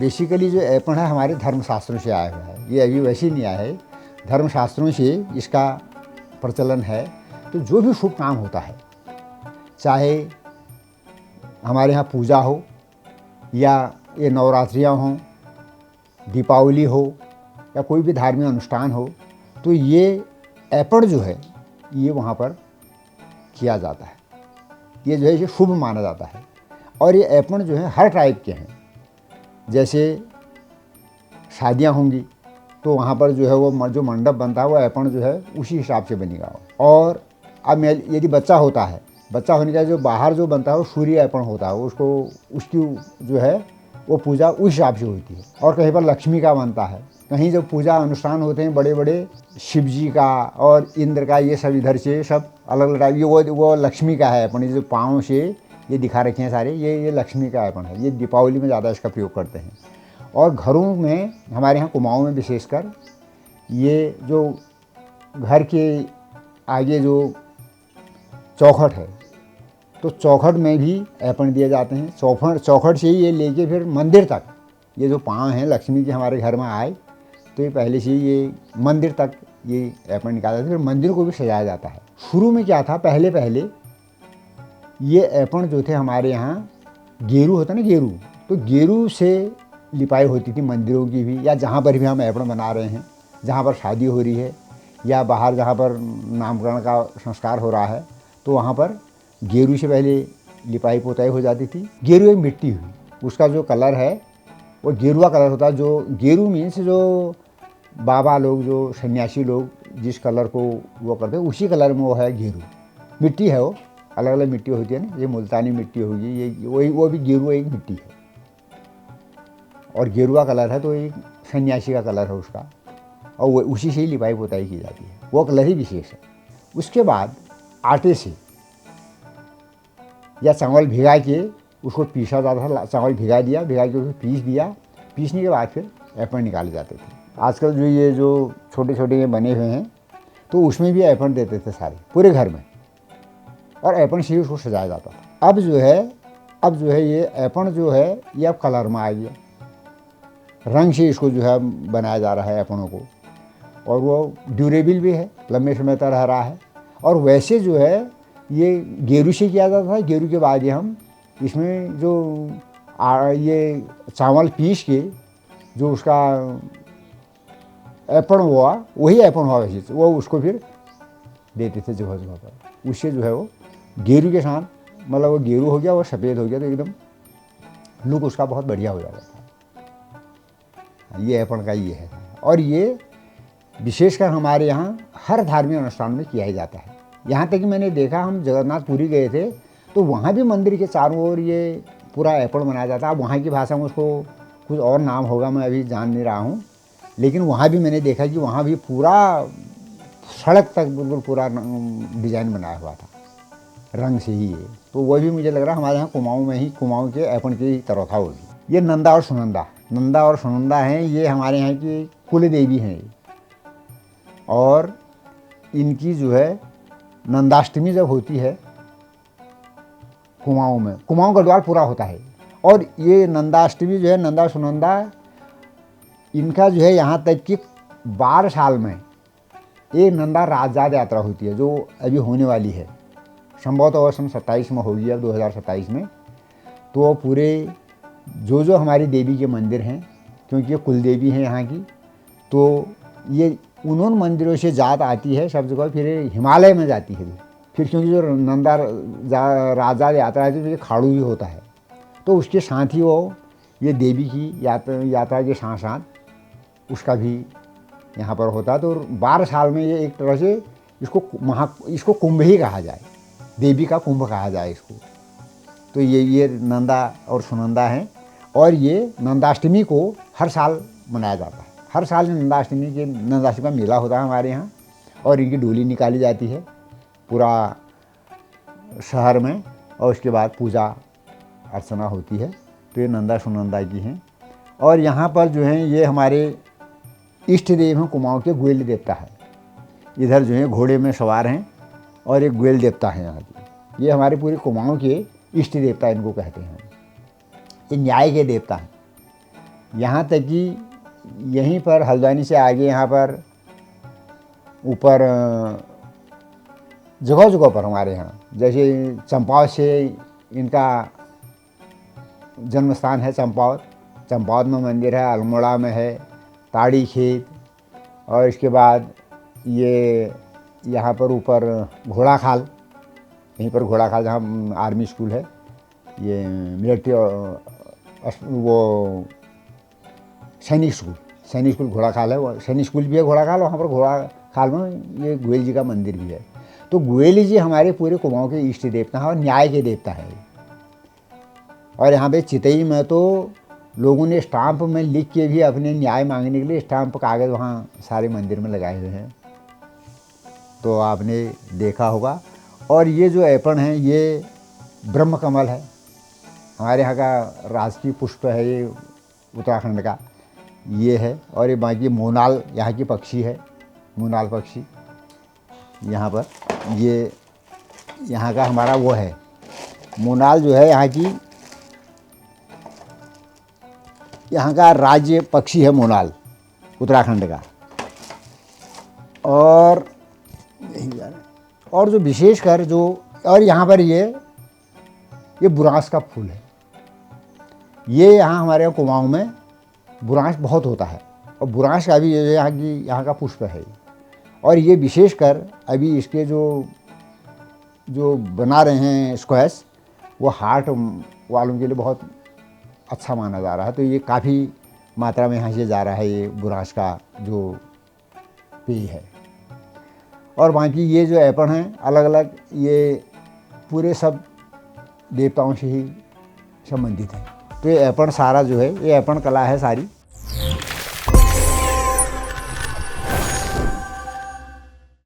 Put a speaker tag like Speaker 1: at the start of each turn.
Speaker 1: Basically जो ऐपण है हमारे धर्मशास्त्रों से आया हुआ है, ये अभी वैसे ही नहीं आया है, धर्मशास्त्रों से इसका प्रचलन है। तो जो भी शुभ काम होता है, चाहे हमारे यहाँ पूजा हो या ये नवरात्रियाँ हों, दीपावली हो या कोई भी धार्मिक अनुष्ठान हो, तो ये ऐपण जो है ये वहाँ पर किया जाता है। ये जो है ये शुभ माना जाता है। और ये ऐपण जो है हर टाइप के हैं। जैसे शादियाँ होंगी तो वहाँ पर जो है वो जो मंडप बनता है वो ऐपण जो है उसी हिसाब से बनेगा। और अब यदि बच्चा होता है, बच्चा होने का जो बाहर जो बनता है वो सूर्य ऐपण होता है, उसको उसकी जो है वो पूजा उस हिसाब से होती है। और कहीं पर लक्ष्मी का बनता है, कहीं जो पूजा अनुष्ठान होते हैं बड़े बड़े शिव जी का और इंद्र का, ये सब इधर से सब अलग अलग टाइप, ये वो लक्ष्मी का है। अपने जो पाँव से ये दिखा रखे हैं सारे, ये लक्ष्मी का ऐपण है। ये दीपावली में ज़्यादा इसका प्रयोग करते हैं। और घरों में हमारे यहाँ कुमाऊँ में विशेषकर ये जो घर के आगे जो चौखट है, तो चौखट में भी ऐपण दिए जाते हैं। चौखट से ही ये लेके फिर मंदिर तक, ये जो पाँव हैं लक्ष्मी के हमारे घर में आए तो ये पहले से ही ये मंदिर तक ये ऐपण निकाला जाता है। फिर मंदिर को भी सजाया जाता है। शुरू में क्या था, पहले पहले ये ऐपण जो थे हमारे यहाँ गेरू होता ना, गेरू, तो गेरू से लिपाई होती थी मंदिरों की भी, या जहाँ पर भी हम ऐपण बना रहे हैं, जहाँ पर शादी हो रही है या बाहर जहाँ पर नामकरण का संस्कार हो रहा है, तो वहाँ पर गेरू से पहले लिपाई पोताई हो जाती थी। गेरू एक मिट्टी हुई, उसका जो कलर है वो गेरुआ कलर होता है। जो गेरू मीन्स जो बाबा लोग, जो सन्यासी लोग जिस कलर को वो करते हैं उसी कलर में वो है गेरू। मिट्टी है वो, अलग अलग मिट्टी होती है ना, ये मुल्तानी मिट्टी होगी, ये वही वो भी गेरू एक मिट्टी है। और गेरुआ कलर है तो एक सन्यासी का कलर है उसका, और वो उसी से ही लिपाई पोताई की जाती है, वो कलर ही विशेष है। उसके बाद आटे से या चावल भिगा के उसको पीसा जाता था। चावल भिगा दिया, भिगा के उसको पीस दिया, पीसने के बाद फिर ऐपण निकाले जाते थे। आजकल जो ये जो छोटे छोटे ये बने हुए हैं तो उसमें भी ऐपण देते थे सारे पूरे घर में, और ऐपण से ही उसको सजाया जाता था। अब जो है ये ऐपण जो है ये अब कलर में आ गया, रंग से इसको जो है बनाया जा रहा है ऐपणों को, और वो ड्यूरेबल भी है, लंबे समय तक रह रहा है। और वैसे जो है ये गेरू से किया जाता था। गेरू के बाद ये हम इसमें जो ये चावल पीस के जो उसका ऐपण हुआ, वही ऐपण हुआ वैसे वो उसको फिर देते थे जगह जगह पर। उससे जो है वो गेरू के साथ, मतलब वो गेरू हो गया, वो सफ़ेद हो गया, तो एकदम लुक उसका बहुत बढ़िया हो जाता था। ये ऐपण का ये है। और ये विशेषकर हमारे यहाँ हर धार्मिक अनुष्ठान में किया ही जाता है। यहाँ तक कि मैंने देखा, हम जगन्नाथपुरी गए थे तो वहाँ भी मंदिर के चारों ओर ये पूरा ऐपण बनाया जाता है। अब वहाँ की भाषा में उसको कुछ और नाम होगा, मैं अभी जान नहीं रहा हूँ, लेकिन वहाँ भी मैंने देखा कि वहाँ भी पूरा सड़क तक बिल्कुल पूरा डिजाइन बनाया हुआ था, रंग से ही है। तो वो भी मुझे लग रहा है हमारे यहाँ कुमाऊँ में ही, कुमाऊँ के ऐपण की तरह था वो भी। ये नंदा और सुनंदा हैं, ये हमारे यहाँ की कुल देवी हैं। और इनकी जो है नंदाष्टमी जब होती है कुमाऊँ में, कुमाऊँ का द्वार पूरा होता है। और ये नंदाष्टमी जो है, नंदा सुनंदा, इनका जो है यहाँ तक कि 12 साल में एक नंदा राजजात यात्रा होती है, जो अभी होने वाली है, संभवतः वर्ष 27 में होगी, अब 2027 में। तो पूरे जो हमारी देवी के मंदिर हैं, क्योंकि ये कुल देवी हैं यहाँ की, तो ये उन मंदिरों से जात आती है सब जगह, फिर हिमालय में जाती है फिर, क्योंकि जो नंदा राजा यात्रा है तो ये खाड़ू भी होता है, तो उसके साथ ही वो ये देवी की यात्रा के साथ साथ उसका भी यहाँ पर होता है। तो 12 साल में ये एक तरह से इसको कुंभ ही कहा जाए, देवी का कुंभ कहा जाए इसको। तो ये नंदा और सुनंदा हैं। और ये नंदाष्टमी को हर साल मनाया जाता है। हर साल नंदाष्टमी का मेला होता है हमारे यहाँ, और इनकी डोली निकाली जाती है पूरा शहर में, और उसके बाद पूजा अर्चना होती है। तो ये नंदा सुनंदा की हैं। और यहाँ पर जो हैं ये हमारे इष्ट देव हैं कुमाऊँ के, ग्वेल देवता है। इधर जो है घोड़े में सवार हैं और एक ग्वेल देवता है यहाँ के। ये हमारे पूरे कुमाऊँ के इष्ट देवता इनको कहते हैं। ये न्याय के देवता हैं। यहाँ तक कि यहीं पर हल्द्वानी से आगे यहाँ पर ऊपर जगह जगह पर हमारे यहाँ, जैसे चंपावत से इनका जन्म स्थान है चंपावत। चंपावत में मंदिर है, अल्मोड़ा में है, ताड़ी खेत, और इसके बाद ये यहाँ पर ऊपर घोड़ाखाल, यहीं पर घोड़ाखाल जहाँ आर्मी स्कूल है, ये मिलिट्री वो सैनिक स्कूल घोड़ाखाल है, वो सैनिक स्कूल भी है घोड़ाखाल। वहाँ पर घोड़ाखाल में ये गोयल जी का मंदिर भी है। तो गोयल जी हमारे पूरे कुमाऊँ के इष्ट देवता हैं और न्याय के देवता है। और यहाँ पे चितई में तो लोगों ने स्टाम्प में लिख के भी अपने न्याय मांगने के लिए स्टाम्प कागज़ वहाँ सारे मंदिर में लगाए हुए हैं, तो आपने देखा होगा। और ये जो ऐपण है ये ब्रह्म कमल है, हमारे यहाँ का राजकीय पुष्प है ये, उत्तराखंड का ये है। और ये बाकी मोनाल यहाँ की पक्षी है, मोनाल पक्षी यहाँ पर, ये यहाँ का हमारा वो है मोनाल जो है यहाँ का राज्य पक्षी है मोनाल उत्तराखंड का। और जो विशेषकर जो, और यहाँ पर ये बुरांस का फूल है। ये यहाँ हमारे यहाँ कुमाऊँ में बुरांस बहुत होता है, और बुरांस का भी यहाँ का पुष्प है। और ये विशेषकर अभी इसके जो बना रहे हैं स्क्वैश, वो हार्ट वालों के लिए बहुत अच्छा माना जा रहा है। तो ये काफ़ी मात्रा में यहाँ से जा रहा है ये बुरांस का जो पेय है। और बाकी ये जो ऐपण हैं अलग अलग, ये पूरे सब देवताओं से ही संबंधित है। तो ये ऐपण सारा जो है, ये ऐपण कला है सारी,